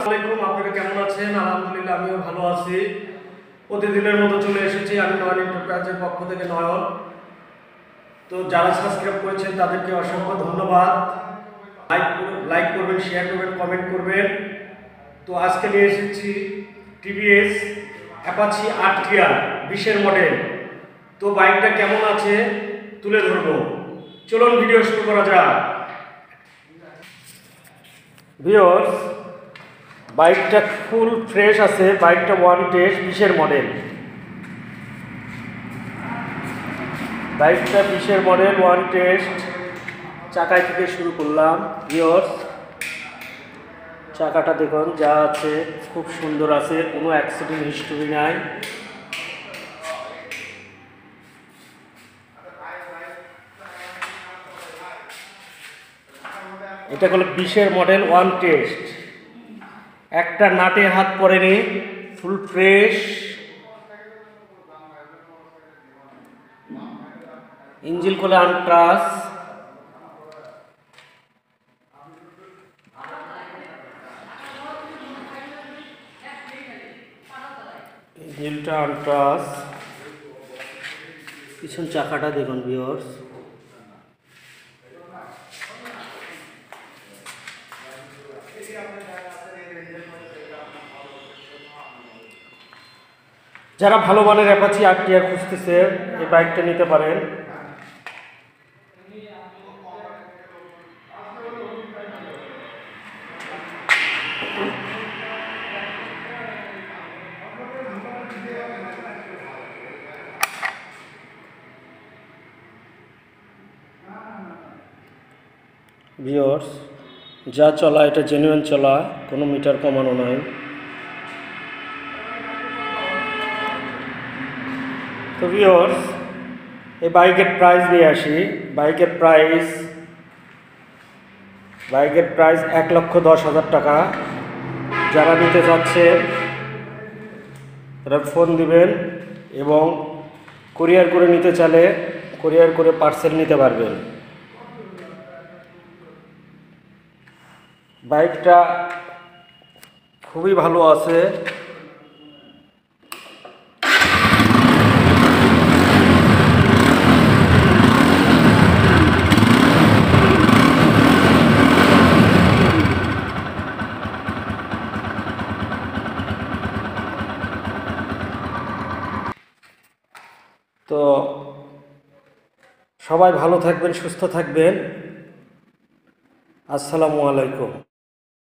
আসসালামু আলাইকুম, আপনারা কেমন আছেন? আলহামদুলিল্লাহ আমিও ভালো আছি। প্রতিদিনের মতো চলে এসেছি আমি নয়ন এন্টারপ্রাইজের পক্ষ থেকে নয়ন। তো যারা সাবস্ক্রাইব করেছেন তাদেরকে অসংখ্য ধন্যবাদ। লাইক করবেন, শেয়ার করবেন, কমেন্ট করবেন। তো আজকে নিয়ে এসেছি টিভিএস অ্যাপাচি আর্টিয়ার 20-এর মডেল। তো বাইকটা কেমন আছে তুলে ধরবো, চলুন ভিডিও শুরু করা যাক। ভিউয়ার্স, বাইকটা ফুল ফ্রেশ আছে। বাইকটা ওয়ান টেস্ট 20-এর মডেল। বাইকটা 20-এর মডেল ওয়ান টেস্ট। চাকায় থেকে শুরু করলাম। ভিউয়ার্স, চাকাটা দেখুন যা আছে খুব সুন্দর আছে, কোনো অ্যাক্সিডেন্ট হিস্টোরি নাই। এটা হলো 20-এর মডেল ওয়ান টেস্ট। একটা নাটে হাত পড়েনি, ফুল ফ্রেশ। ইঞ্জিন কোলে আনটাচ। ইঞ্জিনটা আনটাচ। পিছন চাকাটা দেখুন ভিউয়ার্স, যারা ভালো মানের অ্যাপাচি আরটিআর খুঁজতেছে এই বাইকটা নিতে পারেন। ভিউয়ার্স, যা চলা এটা জেনুইন চলা, কোনো মিটার কমানো নাই। তো ভিউয়ার্স, এই বাইকের প্রাইস নিয়ে আসি। বাইকের প্রাইস 1,10,000 টাকা। যারা নিতে চাচ্ছে তারা ফোন দিবেন এবং কুরিয়ার করে নিতে চাইলে কুরিয়ার করে পার্সেল নিতে পারবেন। বাইকটা খুবই ভালো আছে। তো সবাই ভালো থাকবেন, সুস্থ থাকবেন। আসসালামু আলাইকুম।